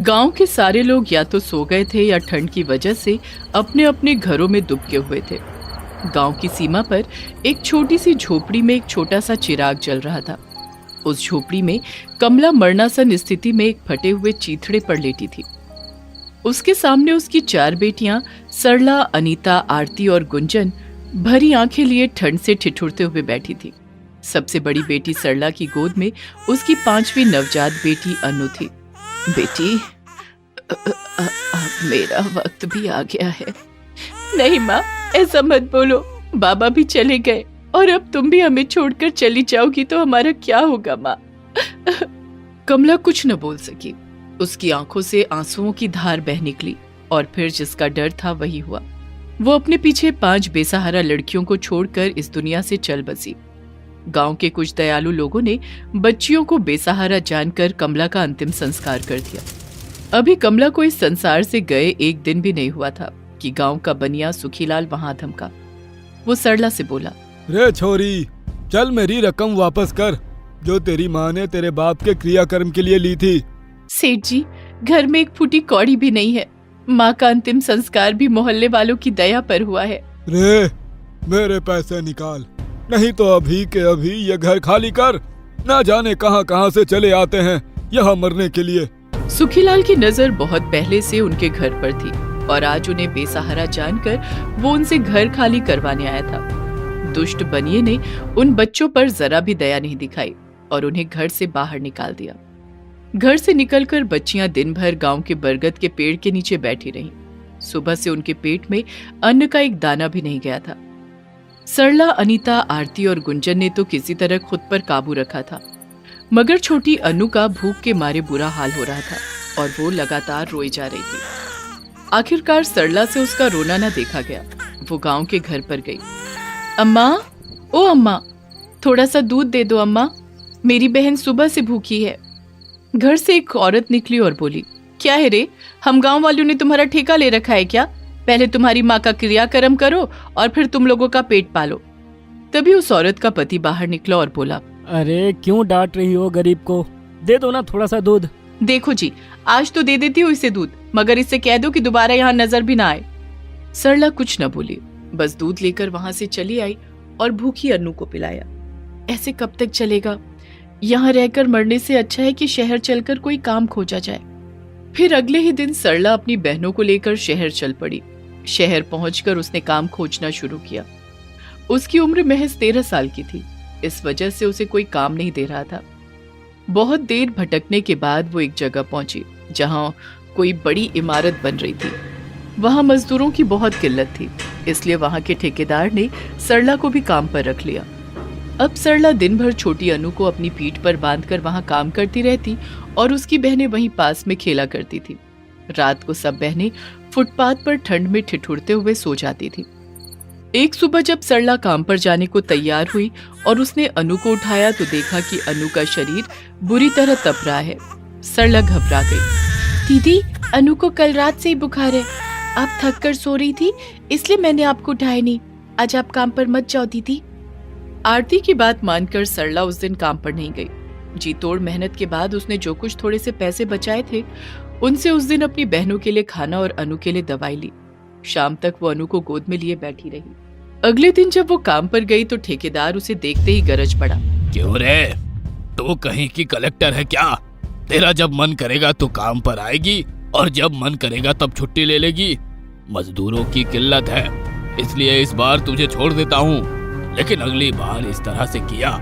गांव के सारे लोग या तो सो गए थे या ठंड की वजह से अपने अपने घरों में दुबके हुए थे। गांव की सीमा पर एक छोटी सी झोपड़ी में एक छोटा सा चिराग जल रहा था। उस झोपड़ी में कमला मरणासन स्थिति में एक फटे हुए चीथड़े पर लेटी थी। उसके सामने उसकी 4 बेटियां सरला, अनीता, आरती और गुंजन भरी आंखें लिए ठंड से ठिठुरते हुए बैठी थी। सबसे बड़ी बेटी सरला की गोद में उसकी 5वीं नवजात बेटी अनु थी। बेटी, अब मेरा वक्त भी आ गया है। नहीं माँ, ऐसा मत बोलो। बाबा भी चले गए और अब तुम भी हमें छोड़कर चली जाओगी तो हमारा क्या होगा माँ? कमला कुछ न बोल सकी। उसकी आंखों से आंसुओं की धार बह निकली और फिर जिसका डर था वही हुआ। वो अपने पीछे 5 बेसहारा लड़कियों को छोड़कर इस दुनिया से चल बसी। गांव के कुछ दयालु लोगों ने बच्चियों को बेसहारा जानकर कमला का अंतिम संस्कार कर दिया। अभी कमला को इस संसार से गए 1 दिन भी नहीं हुआ था कि गांव का बनिया सुखीलाल वहां धमका। वो सरला से बोला, रे छोरी, चल मेरी रकम वापस कर जो तेरी माँ ने तेरे बाप के क्रियाकर्म के लिए ली थी। सेठ जी, घर में एक फूटी कौड़ी भी नहीं है। माँ का अंतिम संस्कार भी मोहल्ले वालों की दया पर हुआ है। रे, मेरे पैसे निकाल, नहीं तो अभी के अभी ये घर खाली कर। ना जाने कहां कहां से चले आते हैं यहाँ मरने के लिए। सुखीलाल की नजर बहुत पहले से उनके घर पर थी और आज उन्हें बेसहारा जानकर वो उनसे घर खाली करवाने आया था। दुष्ट बनिए ने उन बच्चों पर जरा भी दया नहीं दिखाई और उन्हें घर से बाहर निकाल दिया। घर से निकलकर बच्चियां दिन भर गांव के बरगद के पेड़ के नीचे बैठी रहीं। सुबह से उनके पेट में अन्न का एक दाना भी नहीं गया था। सरला, अनीता, आरती और गुंजन ने तो किसी तरह खुद पर काबू रखा था, मगर छोटी अनु का भूख के मारे बुरा हाल हो रहा था और वो लगातार रोई जा रही थी। आखिरकार सरला से उसका रोना न देखा गया। वो गांव के घर पर गई। अम्मा, ओ अम्मा, थोड़ा सा दूध दे दो अम्मा, मेरी बहन सुबह से भूखी है। घर से एक औरत निकली और बोली, क्या है रे, हम गांव वालों ने तुम्हारा ठेका ले रखा है क्या? पहले तुम्हारी माँ का क्रियाकर्म करो और फिर तुम लोगों का पेट पालो। तभी उस औरत का पति बाहर निकला और बोला, अरे क्यों डांट रही हो गरीब को? दे दो ना थोड़ा सा दूध। देखो जी, आज तो दे देती हूँ इसे दूध, मगर इससे कह दो कि दोबारा यहाँ नजर भी ना आए। सरला कुछ न बोली, बस दूध लेकर वहां से चली आई और भूखी अनु को पिलाया। ऐसे कब तक चलेगा? यहाँ रहकर मरने से अच्छा है कि शहर चलकर कोई काम खोजा जाए। फिर अगले ही दिन सरला अपनी बहनों को लेकर शहर चल पड़ी। शहर पहुंचकर उसने काम खोजना शुरू किया। उसकी उम्र महज 13 साल की थी, इस वजह से उसे कोई काम नहीं दे रहा था। बहुत देर भटकने के बाद वो एक जगह पहुंची जहां कोई बड़ी इमारत बन रही थी। वहां मजदूरों की बहुत किल्लत थी, इसलिए वहां के ठेकेदार ने सरला को भी काम पर रख लिया। अब सरला दिन भर छोटी अनु को अपनी पीठ पर बांधकर वहां काम करती रहती और उसकी बहनें वहीं पास में खेला करती थी। रात को सब बहनें फुटपाथ पर ठंड में ठिठुरते हुए सो जाती थी। एक सुबह जब सरला काम पर जाने को तैयार हुई और उसने अनु को उठाया तो देखा कि अनु का शरीर बुरी तरह तप रहा है। सरला घबरा गई। दीदी, अनु को कल रात से ही बुखार है। आप थक कर सो रही थी, इसलिए मैंने आपको उठाया नहीं। आज आप काम पर मत जाओ दीदी। आरती की बात मानकर सरला उस दिन काम पर नहीं गई। जी तोड़ मेहनत के बाद उसने जो कुछ थोड़े से पैसे बचाए थे उनसे उस दिन अपनी बहनों के लिए खाना और अनु के लिए दवाई ली। शाम तक वो अनु को गोद में लिए बैठी रही। अगले दिन जब वो काम पर गई तो ठेकेदार उसे देखते ही गरज पड़ा। क्यों रे, तू कहीं की कलेक्टर है क्या? तेरा जब मन करेगा तो काम पर आएगी और जब मन करेगा तब छुट्टी ले लेगी। मजदूरों की किल्लत है, इसलिए इस बार तुझे छोड़ देता हूँ, लेकिन अगली बार इस तरह से किया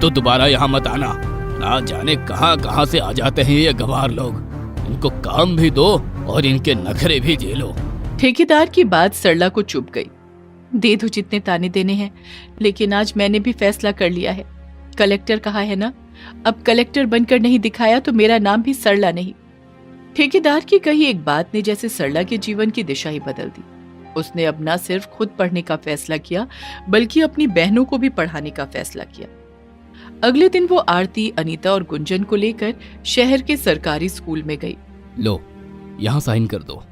तो दोबारा यहाँ मत आना। ना जाने कहाँ कहाँ से आ जाते हैं ये गंवार लोग। इनको काम भी दो और इनके नखरे भी झेलो। ठेकेदार की बात सरला को चुप गई। दे दो जितने ताने देने हैं, लेकिन आज मैंने भी फैसला कर लिया है। कलेक्टर कहा है ना, अब कलेक्टर बनकर नहीं दिखाया तो मेरा नाम भी सरला नहीं। ठेकेदार की कही एक बात ने जैसे सरला के जीवन की दिशा ही बदल दी। उसने अब न सिर्फ खुद पढ़ने का फैसला किया बल्कि अपनी बहनों को भी पढ़ाने का फैसला किया। अगले दिन वो आरती, अनीता और गुंजन को लेकर शहर के सरकारी स्कूल में गई। लो, यहाँ साइन कर दो।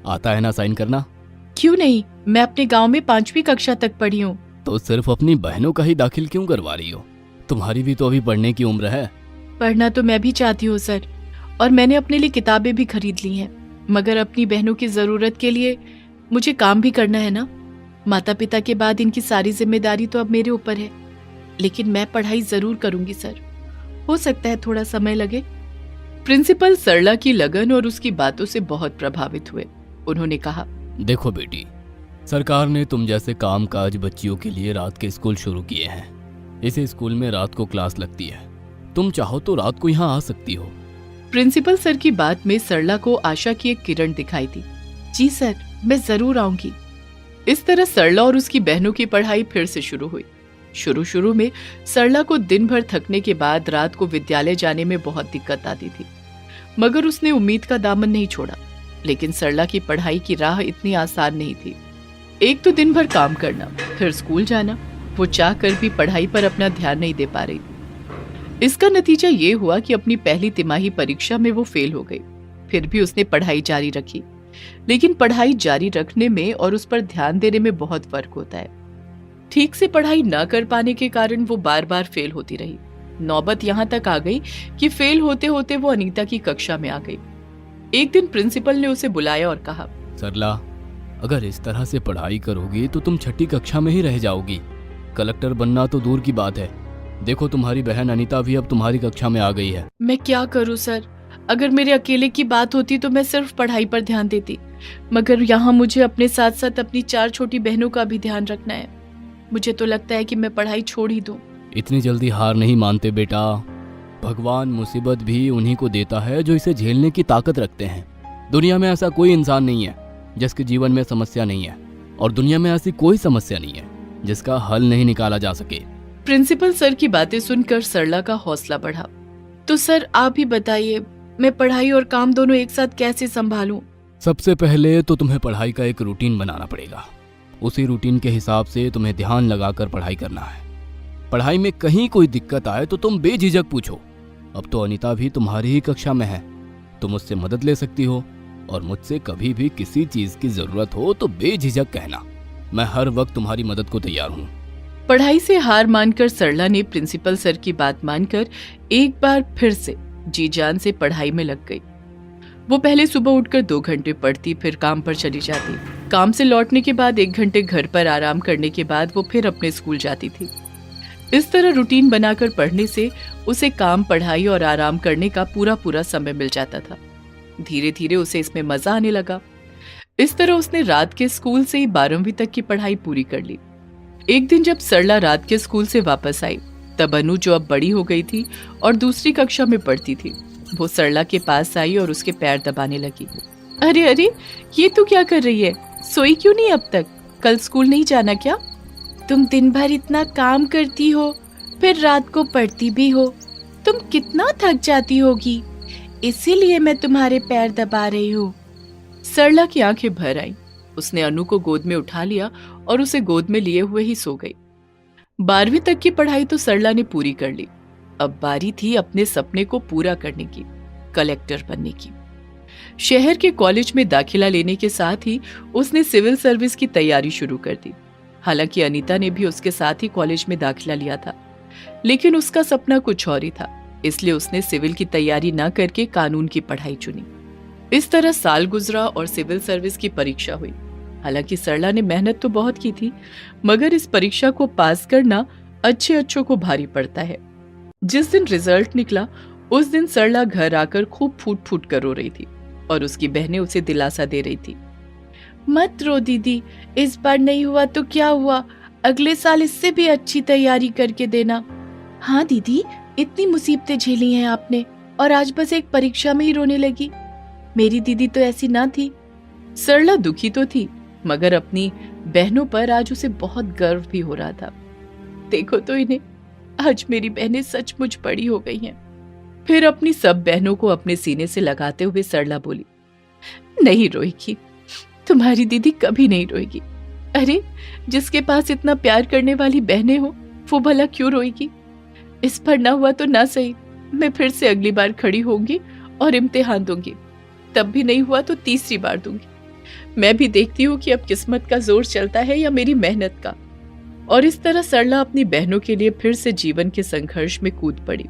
आता है ना साइन करना? क्यों नहीं, मैं अपने गांव में 5वीं कक्षा तक पढ़ी हूँ। तो सिर्फ अपनी बहनों का ही दाखिल क्यों करवा रही हो? तुम्हारी भी तो अभी पढ़ने की उम्र है। पढ़ना तो मैं भी चाहती हूँ सर, और मैंने अपने लिए किताबें भी खरीद ली हैं, मगर अपनी बहनों की जरूरत के लिए मुझे काम भी करना है ना। माता पिता के बाद इनकी सारी जिम्मेदारी तो अब मेरे ऊपर है, लेकिन मैं पढ़ाई जरूर करूंगी सर। हो सकता है थोड़ा समय लगे। प्रिंसिपल सरला की लगन और उसकी बातों से बहुत प्रभावित हुए। उन्होंने कहा, देखो बेटी, सरकार ने तुम जैसे कामकाज बच्चियों के लिए रात के स्कूल शुरू किए हैं। इस स्कूल में रात को क्लास लगती है। तुम चाहो तो रात को यहाँ आ सकती हो। प्रिंसिपल सर की बात में सरला को आशा की एक किरण दिखाई दी। जी सर, मैं जरूर आऊंगी। इस तरह सरला और उसकी बहनों की पढ़ाई फिर से शुरू हुई। शुरू में सरला को दिन भर थकने के बाद रात को विद्यालय जाने में बहुत दिक्कत आती थी, मगर उसने उम्मीद का दामन नहीं छोड़ा। लेकिन सरला की पढ़ाई की राह इतनी आसान नहीं थी। एक तो दिन भर काम करना, फिर स्कूल जाना। वो चाह कर भी पढ़ाई पर अपना ध्यान नहीं दे पा रही थी। इसका नतीजा ये हुआ कि अपनी पहली तिमाही परीक्षा में वो फेल हो गई। फिर भी उसने पढ़ाई जारी रखी, लेकिन पढ़ाई जारी रखने में और उस पर ध्यान देने में बहुत फर्क होता है। ठीक से पढ़ाई न कर पाने के कारण वो बार बार फेल होती रही। नौबत यहाँ तक आ गई कि फेल होते होते वो अनीता की कक्षा में आ गई। एक दिन प्रिंसिपल ने उसे बुलाया और कहा, सरला, अगर इस तरह से पढ़ाई करोगी तो तुम छठी कक्षा में ही रह जाओगी। कलेक्टर बनना तो दूर की बात है। देखो, तुम्हारी बहन अनीता भी अब तुम्हारी कक्षा में आ गई है। मैं क्या करूं सर? अगर मेरे अकेले की बात होती तो मैं सिर्फ पढ़ाई पर ध्यान देती, मगर यहाँ मुझे अपने साथ साथ अपनी 4 छोटी बहनों का भी ध्यान रखना है। मुझे तो लगता है कि मैं पढ़ाई छोड़ ही दूं। इतनी जल्दी हार नहीं मानते बेटा। भगवान मुसीबत भी उन्हीं को देता है जो इसे झेलने की ताकत रखते हैं। दुनिया में ऐसा कोई इंसान नहीं है जिसके जीवन में समस्या नहीं है, और दुनिया में ऐसी कोई समस्या नहीं है जिसका हल नहीं निकाला जा सके। प्रिंसिपल सर की बातें सुनकर सरला का हौसला बढ़ा। तो सर आप ही बताइए, मैं पढ़ाई और काम दोनों एक साथ कैसे संभालूं? सबसे पहले तो तुम्हें पढ़ाई का एक रूटीन बनाना पड़ेगा। उसी रूटीन के हिसाब से तुम्हें ध्यान लगाकर पढ़ाई करना है। पढ़ाई में कहीं कोई दिक्कत आए तो तुम बेझिझक पूछो। अब तो अनीता भी तुम्हारी ही कक्षा में है, तुम उससे मदद ले सकती हो, और मुझसे कभी भी किसी चीज की जरूरत हो तो बेझिझक कहना। मैं हर वक्त तुम्हारी मदद को तैयार हूँ। पढ़ाई से हार मानकर सरला ने प्रिंसिपल सर की बात मानकर एक बार फिर से जी जान से पढ़ाई में लग गई। वो पहले सुबह उठकर 2 घंटे पढ़ती, फिर काम पर चली जाती। काम से लौटने के बाद 1 घंटे घर पर आराम करने के बाद वो फिर अपने स्कूल जाती थी। इस तरह रूटीन बनाकर पढ़ने से उसे काम, पढ़ाई और आराम करने का पूरा समय मिल जाता था। धीरे धीरे उसे इसमें मजा आने लगा। इस तरह उसने रात के स्कूल से ही 12वीं तक की पढ़ाई पूरी कर ली। एक दिन जब सरला रात के स्कूल से वापस आई, तब अनु, जो अब बड़ी हो गई थी और दूसरी कक्षा में पढ़ती थी, वो सरला के पास आई और उसके पैर दबाने लगी। अरे अरे, ये तू क्या कर रही है? सोई क्यों नहीं अब तक? कल स्कूल नहीं जाना क्या? तुम दिन भर इतना काम करती हो, फिर रात को पढ़ती भी हो, तुम कितना थक जाती होगी, इसीलिए मैं तुम्हारे पैर दबा रही हूँ। सरला की आंखें भर आई। उसने अनु को गोद में उठा लिया और उसे गोद में लिए हुए ही सो गई। 12वीं तक की पढ़ाई तो सरला ने पूरी कर ली। अब बारी थी अपने सपने को पूरा करने की, कलेक्टर बनने की। शहर के कॉलेज में दाखिला लेने के साथ ही उसने सिविल सर्विस की तैयारी शुरू कर दी। हालांकि अनीता ने भी उसके साथ ही कॉलेज में दाखिला लिया था, लेकिन उसका सपना कुछ और ही था, इसलिए उसने सिविल की तैयारी न करके कानून की पढ़ाई चुनी। इस तरह साल गुजरा और सिविल सर्विस की परीक्षा हुई। हालांकि सरला ने मेहनत तो बहुत की थी, मगर इस परीक्षा को पास करना अच्छों को भारी पड़ता है। जिस दिन रिजल्ट निकला, उस दिन सरला घर आकर खूब फूट फूट कर रो रही थी और उसकी बहनें उसे दिलासा दे रही थी। मत रो दीदी, इस बार नहीं हुआ तो क्या हुआ, अगले साल इससे भी अच्छी तैयारी करके देना। हाँ दीदी, इतनी मुसीबतें झेली हैं आपने और आज बस एक परीक्षा में ही रोने लगी। मेरी दीदी तो ऐसी ना थी। सरला दुखी तो थी, मगर अपनी बहनों पर आज उसे बहुत गर्व भी हो रहा था। देखो तो इन्हें, आज मेरी बहनें सचमुच बड़ी हो गई हैं। फिर अपनी सब बहनों को अपने सीने से लगाते हुए सरला बोली, नहीं रोएगी, तुम्हारी दीदी कभी नहीं रोएगी। अरे, जिसके पास इतना प्यार करने वाली बहनें हो, वो भला क्यों रोएगी? इस पर ना हुआ तो ना सही, मैं फिर से अगली बार खड़ी होंगी और इम्तिहान दूंगी। तब भी नहीं हुआ तो तीसरी बार दूंगी। मैं भी देखती हूँ कि अब किस्मत का जोर चलता है या मेरी मेहनत का। और इस तरह सरला अपनी बहनों के लिए फिर से जीवन के संघर्ष में कूद पड़ी।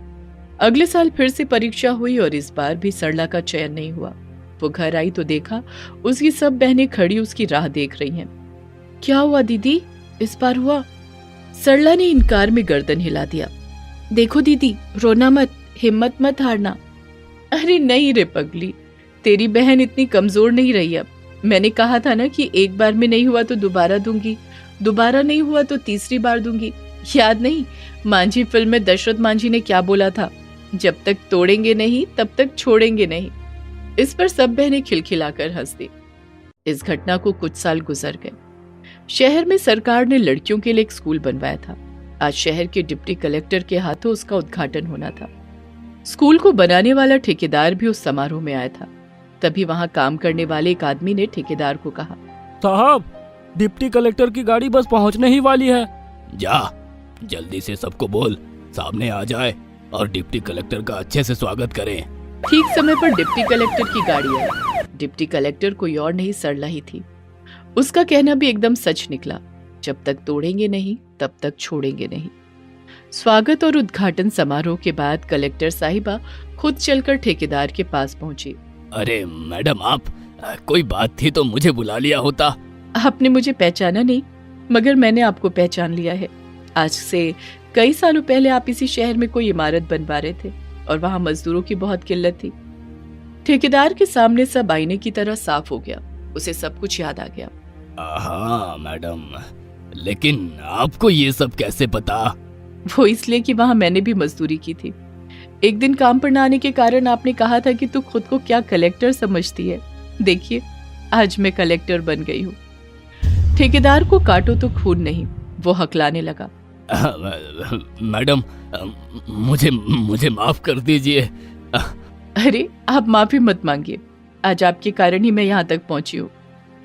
अगले साल फिर से परीक्षा हुई और इस बार भी सरला का चयन नहीं हुआ। वो घर आई तो देखा उसकी सब बहनें खड़ी उसकी राह देख रही हैं। क्या हुआ दीदी, इस बार हुआ? सरला ने इनकार में गर्दन हिला दिया। देखो दीदी, रोना मत, हिम्मत मत हारना। अरे नहीं रे पगली, तेरी बहन इतनी कमजोर नहीं रही अब। मैंने कहा था ना कि एक बार में नहीं हुआ तो दोबारा दूंगी, दोबारा नहीं हुआ तो तीसरी बार दूंगी। याद नहीं, मांझी फिल्म में दशरथ मांझी ने क्या बोला था? जब तक तोड़ेंगे नहीं तब तक छोड़ेंगे नहीं। इस पर सब बहनें खिलखिलाकर हंस दी। इस घटना को कुछ साल गुजर गए। शहर में सरकार ने लड़कियों के लिए एक स्कूल बनवाया था। आज शहर के डिप्टी कलेक्टर के हाथों उसका उद्घाटन होना था। स्कूल को बनाने वाला ठेकेदार भी उस समारोह में आया था। तभी वहां काम करने वाले एक आदमी ने ठेकेदार को कहा, साहब, डिप्टी कलेक्टर की गाड़ी बस पहुंचने ही वाली है। जा, जल्दी से सबको बोल सामने आ जाए और डिप्टी कलेक्टर का अच्छे से स्वागत करें। ठीक समय पर डिप्टी कलेक्टर की गाड़ी आई। डिप्टी कलेक्टर कोई और नहीं, सरला ही थी। उसका कहना भी एकदम सच निकला, जब तक तोड़ेंगे नहीं तब तक छोड़ेंगे नहीं। स्वागत और उद्घाटन समारोह के बाद कलेक्टर साहिबा खुद चलकर ठेकेदार के पास पहुंची। अरे मैडम, आप कोई बात थी तो मुझे बुला लिया होता। आपने मुझे पहचाना नहीं, मगर मैंने आपको पहचान लिया है। आज से कई सालों पहले आप इसी शहर में कोई इमारत बनवा रहे थे और वहां मजदूरों की बहुत किल्लत थी। ठेकेदार के सामने सब आईने की तरह साफ हो गया। उसे सब कुछ याद आ गया। हाँ मैडम, लेकिन आपको ये सब कैसे पता? वो इसलिए कि वहां मैंने भी मजदूरी की थी। एक दिन काम पर न आने के कारण आपने कहा था कि तू खुद को क्या कलेक्टर समझती है। देखिए, आज मैं कलेक्टर बन गई हूँ। ठेकेदार को काटो तो खून नहीं, वो हकलाने लगा। मैडम, मुझे माफ कर दीजिए। अरे आप माफी मत मांगिए, आज आपके कारण ही मैं यहाँ तक पहुंची हूँ।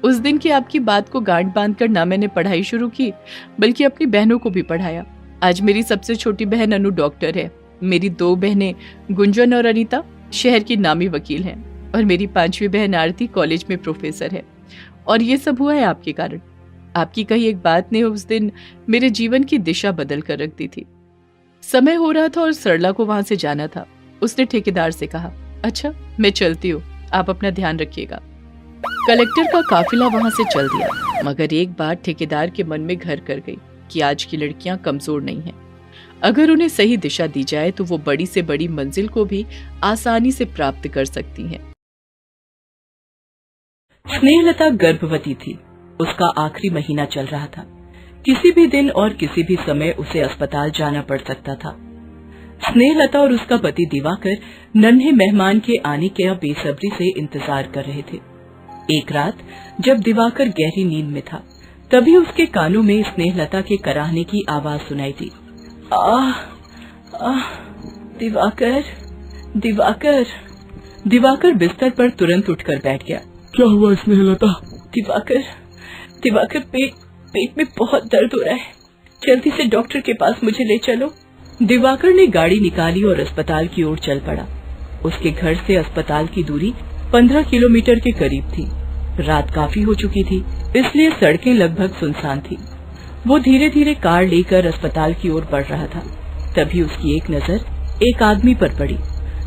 उस दिन की आपकी बात को गांठ बांधकर ना मैंने पढ़ाई शुरू की, बल्कि अपनी बहनों को भी पढ़ाया। आज मेरी सबसे छोटी बहन अनु डॉक्टर है। मेरी 2 बहनें गुंजन और अनीता शहर की नामी वकील हैं और मेरी 5वीं बहन आरती कॉलेज में प्रोफेसर है। और ये सब हुआ है आपके कारण। आपकी कही एक बात ने उस दिन मेरे जीवन की दिशा बदल कर रख दी थी। समय हो रहा था और सरला को वहां से जाना था। उसने ठेकेदार से कहा, अच्छा मैं चलती हूँ, आप अपना ध्यान रखिएगा। कलेक्टर का काफिला वहां से चल दिया, मगर एक बात ठेकेदार के मन में घर कर गई कि आज की लड़कियां कमजोर नहीं हैं। अगर उन्हें सही दिशा दी जाए तो वो बड़ी से बड़ी मंजिल को भी आसानी से प्राप्त कर सकती हैं। स्नेहलता गर्भवती थी। उसका आखिरी महीना चल रहा था। किसी भी दिन और किसी भी समय उसे अस्पताल जाना पड़ सकता था। स्नेहलता और उसका पति दिवाकर नन्हे मेहमान के आने का बेसब्री से इंतजार कर रहे थे। एक रात जब दिवाकर गहरी नींद में था, तभी उसके कानों में स्नेहलता के कराहने की आवाज सुनाई दी। दिवाकर, दिवाकर। दिवाकर बिस्तर पर तुरंत उठकर बैठ गया। क्या हुआ स्नेहलता? दिवाकर, पेट में बहुत दर्द हो रहा है, जल्दी से डॉक्टर के पास मुझे ले चलो। दिवाकर ने गाड़ी निकाली और अस्पताल की ओर चल पड़ा। उसके घर से अस्पताल की दूरी 15 किलोमीटर के करीब थी। रात काफी हो चुकी थी, इसलिए सड़कें लगभग सुनसान थी। वो धीरे धीरे कार लेकर अस्पताल की ओर बढ़ रहा था। तभी उसकी एक नजर एक आदमी पर पड़ी,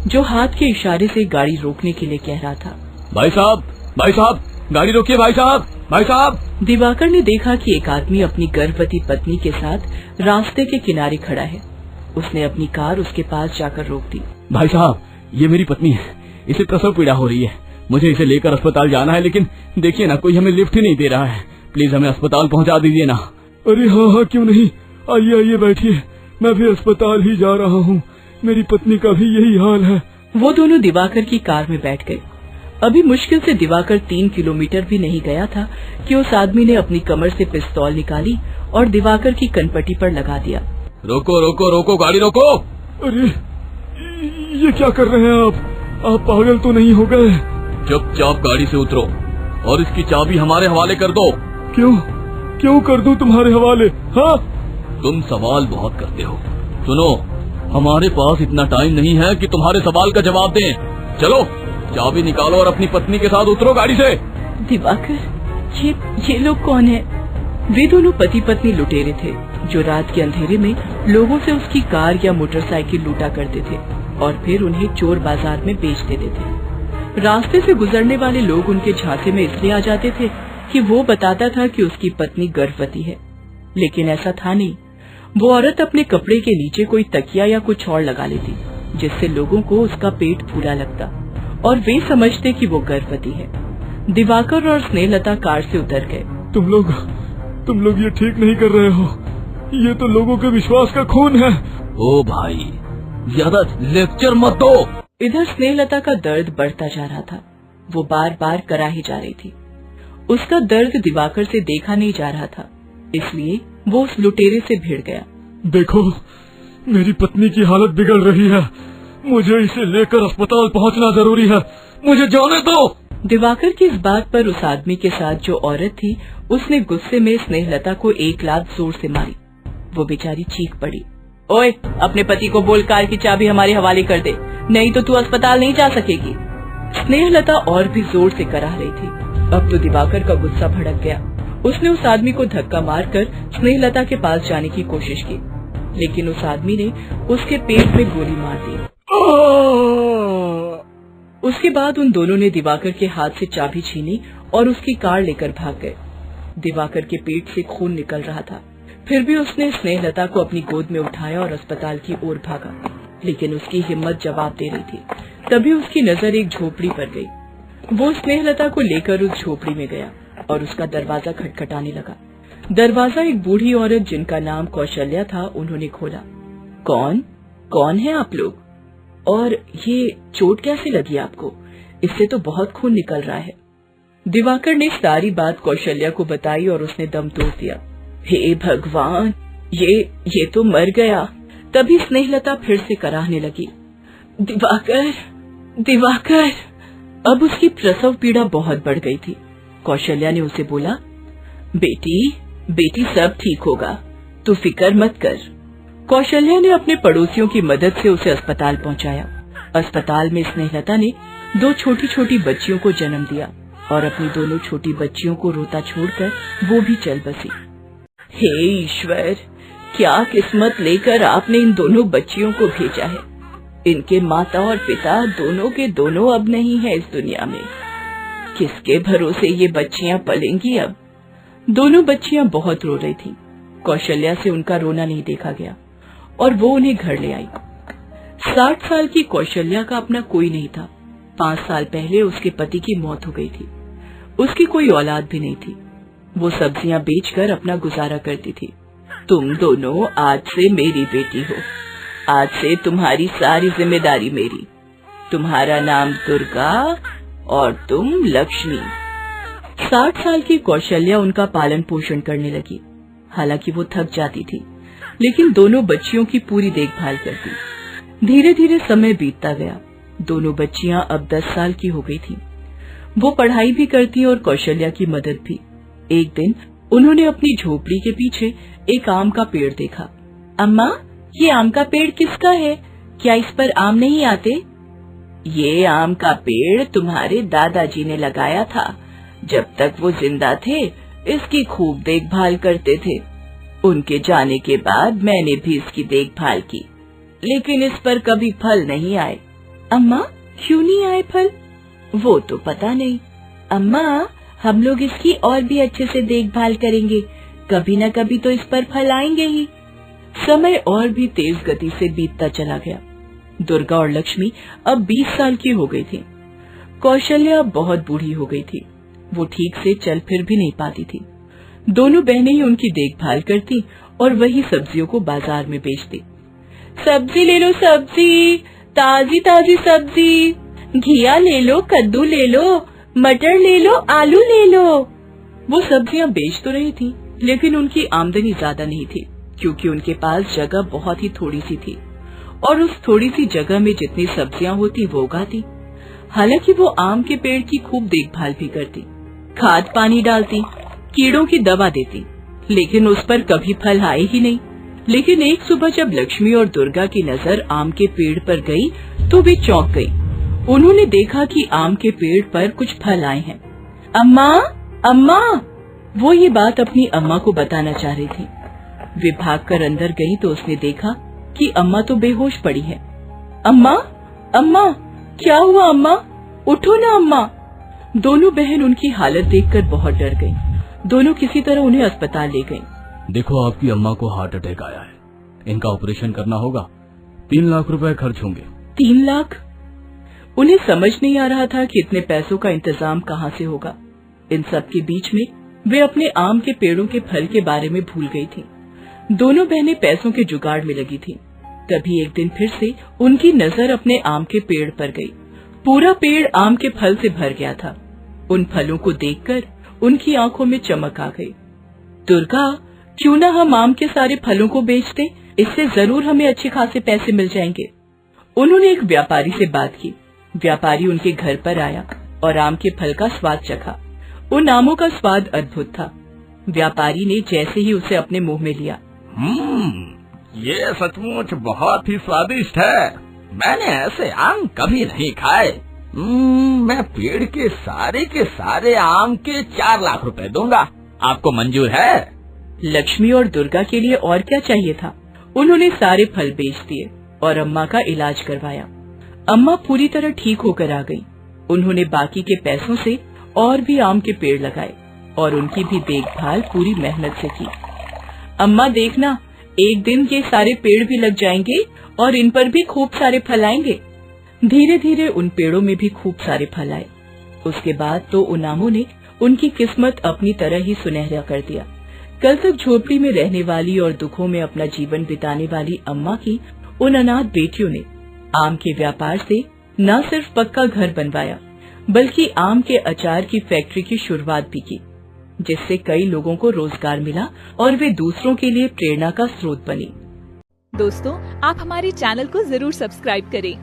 जो हाथ के इशारे से गाड़ी रोकने के लिए कह रहा था। भाई साहब, गाड़ी रोकिए भाई साहब। दिवाकर ने देखा कि एक आदमी अपनी गर्भवती पत्नी के साथ रास्ते के किनारे खड़ा है। उसने अपनी कार उसके पास जाकर रोक दी। भाई साहब, ये मेरी पत्नी है, इसे प्रसव पीड़ा हो रही है। मुझे इसे लेकर अस्पताल जाना है, लेकिन देखिए ना, कोई हमें लिफ्ट ही नहीं दे रहा है। प्लीज हमें अस्पताल पहुंचा दीजिए ना। अरे हाँ, क्यों नहीं, आइए बैठिए, मैं भी अस्पताल ही जा रहा हूँ। मेरी पत्नी का भी यही हाल है। वो दोनों दिवाकर की कार में बैठ गए। अभी मुश्किल से दिवाकर 3 किलोमीटर भी नहीं गया था कि उस आदमी ने अपनी कमर से पिस्तौल निकाली और दिवाकर की कनपटी पर लगा दिया। रोको, गाड़ी रोको। अरे ये क्या कर रहे हैं आप पागल तो नहीं हो गए? चुपचाप गाड़ी से उतरो और इसकी चाबी हमारे हवाले कर दो। क्यों कर दूं तुम्हारे हवाले? हाँ, तुम सवाल बहुत करते हो। सुनो, हमारे पास इतना टाइम नहीं है कि तुम्हारे सवाल का जवाब दें। चलो, चाबी निकालो और अपनी पत्नी के साथ उतरो गाड़ी से। दिवाकर, ये लोग कौन है? वे दोनों पति पत्नी लुटेरे थे, जो रात के अंधेरे में लोगों से उसकी कार या मोटरसाइकिल लूटा करते थे। और फिर उन्हें चोर बाजार में बेच देते थे। रास्ते से गुजरने वाले लोग उनके झांसे में इसलिए आ जाते थे कि वो बताता था कि उसकी पत्नी गर्भवती है, लेकिन ऐसा था नहीं। वो औरत अपने कपड़े के नीचे कोई तकिया या कुछ और लगा लेती, जिससे लोगों को उसका पेट फूला लगता और वे समझते कि वो गर्भवती है। दिवाकर और स्नेहलता कार से उतर गए। तुम लोग ये ठीक नहीं कर रहे हो। ये तो लोगों के विश्वास का खून है। ओ भाई, ज्यादा लेक्चर मत दो। इधर स्नेहलता का दर्द बढ़ता जा रहा था। वो बार बार कराही जा रही थी। उसका दर्द दिवाकर से देखा नहीं जा रहा था, इसलिए वो उस लुटेरे से भिड़ गया। देखो, मेरी पत्नी की हालत बिगड़ रही है। मुझे इसे लेकर अस्पताल पहुंचना जरूरी है। मुझे जाने दो। दिवाकर की इस बात पर उस आदमी के साथ जो औरत थी, उसने गुस्से में स्नेहलता को एक लात जोर से मारी। वो बेचारी चीख पड़ी। ओए, अपने पति को बोल कार की चाबी हमारे हवाले कर दे, नहीं तो तू अस्पताल नहीं जा सकेगी। स्नेहलता और भी जोर से कराह रही थी। अब तो दिवाकर का गुस्सा भड़क गया। उसने उस आदमी को धक्का मारकर स्नेहलता के पास जाने की कोशिश की, लेकिन उस आदमी ने उसके पेट में गोली मार दी। उसके बाद उन दोनों ने दिवाकर के हाथ से चाबी छीनी और उसकी कार लेकर भाग गए। दिवाकर के पेट से खून निकल रहा था, फिर भी उसने स्नेहलता को अपनी गोद में उठाया और अस्पताल की ओर भागा, लेकिन उसकी हिम्मत जवाब दे रही थी। तभी उसकी नजर एक झोपड़ी पर गई। वो स्नेहलता को लेकर उस झोपड़ी में गया और उसका दरवाजा खटखटाने लगा। दरवाजा एक बूढ़ी औरत जिनका नाम कौशल्या था, उन्होंने खोला। कौन है आप लोग? और ये चोट कैसे लगी आपको? इससे तो बहुत खून निकल रहा है। दिवाकर ने सारी बात कौशल्या को बताई और उसने दम तोड़ दिया। हे भगवान, ये तो मर गया। तभी स्नेहलता फिर से कराहने लगी। दिवाकर। अब उसकी प्रसव पीड़ा बहुत बढ़ गई थी। कौशल्या ने उसे बोला, बेटी सब ठीक होगा, तू फिक्र मत कर। कौशल्या ने अपने पड़ोसियों की मदद से उसे अस्पताल पहुंचाया। अस्पताल में स्नेहलता ने 2 छोटी छोटी बच्चियों को जन्म दिया और अपनी दोनों छोटी बच्चियों को रोता छोड़कर वो भी चल बसी। हे ईश्वर, क्या किस्मत लेकर आपने इन दोनों बच्चियों को भेजा है। इनके माता और पिता दोनों के दोनों अब नहीं है इस दुनिया में। किसके भरोसे ये बच्चियां पलेंगी अब? दोनों बच्चियां बहुत रो रही थीं। कौशल्या से उनका रोना नहीं देखा गया और वो उन्हें घर ले आई। 60 साल की कौशल्या का अपना कोई नहीं था। 5 साल पहले उसके पति की मौत हो गई थी। उसकी कोई औलाद भी नहीं थी। वो सब्जियां बेचकर अपना गुजारा करती थी। तुम दोनों आज से मेरी बेटी हो। आज से तुम्हारी सारी जिम्मेदारी मेरी। तुम्हारा नाम दुर्गा और तुम लक्ष्मी। 60 साल की कौशल्या उनका पालन पोषण करने लगी। हालांकि वो थक जाती थी, लेकिन दोनों बच्चियों की पूरी देखभाल करती। धीरे धीरे समय बीतता गया। दोनों बच्चियां अब 10 साल की हो गई थीं। वो पढ़ाई भी करती और कौशल्या की मदद भी। एक दिन उन्होंने अपनी झोपड़ी के पीछे एक आम का पेड़ देखा। अम्मा, ये आम का पेड़ किसका है? क्या इस पर आम नहीं आते? ये आम का पेड़ तुम्हारे दादाजी ने लगाया था। जब तक वो जिंदा थे, इसकी खूब देखभाल करते थे। उनके जाने के बाद मैंने भी इसकी देखभाल की, लेकिन इस पर कभी फल नहीं आए। अम्मा, क्यों नहीं आए फल? वो तो पता नहीं। अम्मा, हम लोग इसकी और भी अच्छे से देखभाल करेंगे, कभी न कभी तो इस पर फल आएंगे ही। समय और भी तेज गति से बीतता चला गया। दुर्गा और लक्ष्मी अब 20 साल की हो गई थी। कौशल्या बहुत बूढ़ी हो गई थी। वो ठीक से चल फिर भी नहीं पाती थी। दोनों बहनें ही उनकी देखभाल करती और वही सब्जियों को बाजार में बेचती। सब्जी ले लो, सब्जी, ताजी ताजी सब्जी, घिया ले लो, कद्दू ले लो, मटर ले लो, आलू ले लो। वो सब्जियां बेच तो रही थी, लेकिन उनकी आमदनी ज्यादा नहीं थी, क्योंकि उनके पास जगह बहुत ही थोड़ी सी थी और उस थोड़ी सी जगह में जितनी सब्जियां होती वो उगाती। हालांकि वो आम के पेड़ की खूब देखभाल भी करती, खाद पानी डालती, कीड़ों की दवा देती, लेकिन उस पर कभी फल आए ही नहीं। लेकिन एक सुबह जब लक्ष्मी और दुर्गा की नजर आम के पेड़ पर गई तो वे चौंक गई। उन्होंने देखा कि आम के पेड़ पर कुछ फल आए हैं। अम्मा, अम्मा, वो ये बात अपनी अम्मा को बताना चाह रही थी। वे भागकर अंदर गई तो उसने देखा कि अम्मा तो बेहोश पड़ी है। अम्मा, अम्मा, क्या हुआ अम्मा? उठो ना अम्मा। दोनों बहन उनकी हालत देखकर बहुत डर गईं। दोनों किसी तरह उन्हें अस्पताल ले गईं। देखो आपकी अम्मा को हार्ट अटैक आया है, इनका ऑपरेशन करना होगा, 3 लाख रुपए खर्च होंगे। 3 लाख? उन्हें समझ नहीं आ रहा था कि इतने पैसों का इंतजाम कहाँ से होगा। इन सब के बीच में वे अपने आम के पेड़ों के फल के बारे में भूल गई थीं। दोनों बहनें पैसों के जुगाड़ में लगी थीं। तभी एक दिन फिर से उनकी नजर अपने आम के पेड़ पर गई। पूरा पेड़ आम के फल से भर गया था। उन फलों को देखकर उनकी आंखों में चमक आ गई। दुर्गा, क्यों ना हम आम के सारे फलों को बेच दें? इससे जरूर हमें अच्छे खासे पैसे मिल जाएंगे। उन्होंने एक व्यापारी से बात की। व्यापारी उनके घर पर आया और आम के फल का स्वाद चखा। उन आमों का स्वाद अद्भुत था। व्यापारी ने जैसे ही उसे अपने मुंह में लिया, ये सचमुच बहुत ही स्वादिष्ट है। मैंने ऐसे आम कभी नहीं खाए। मैं पेड़ के सारे आम के 4 लाख रुपए दूंगा। आपको मंजूर है? लक्ष्मी और दुर्गा के लिए और क्या चाहिए था। उन्होंने सारे फल बेच दिए और अम्मा का इलाज करवाया। अम्मा पूरी तरह ठीक होकर आ गई। उन्होंने बाकी के पैसों से और भी आम के पेड़ लगाए और उनकी भी देखभाल पूरी मेहनत से की। अम्मा देखना, एक दिन ये सारे पेड़ भी लग जाएंगे और इन पर भी खूब सारे फल आएंगे। धीरे धीरे उन पेड़ों में भी खूब सारे फल आए। उसके बाद तो उन आमों ने उनकी किस्मत अपनी तरह ही सुनहरा कर दिया। कल तक झोपड़ी में रहने वाली और दुखों में अपना जीवन बिताने वाली अम्मा की उन अनाथ बेटियों ने आम के व्यापार से न सिर्फ पक्का घर बनवाया, बल्कि आम के अचार की फैक्ट्री की शुरुआत भी की, जिससे कई लोगों को रोजगार मिला और वे दूसरों के लिए प्रेरणा का स्रोत बनी। दोस्तों, आप हमारे चैनल को जरूर सब्सक्राइब करें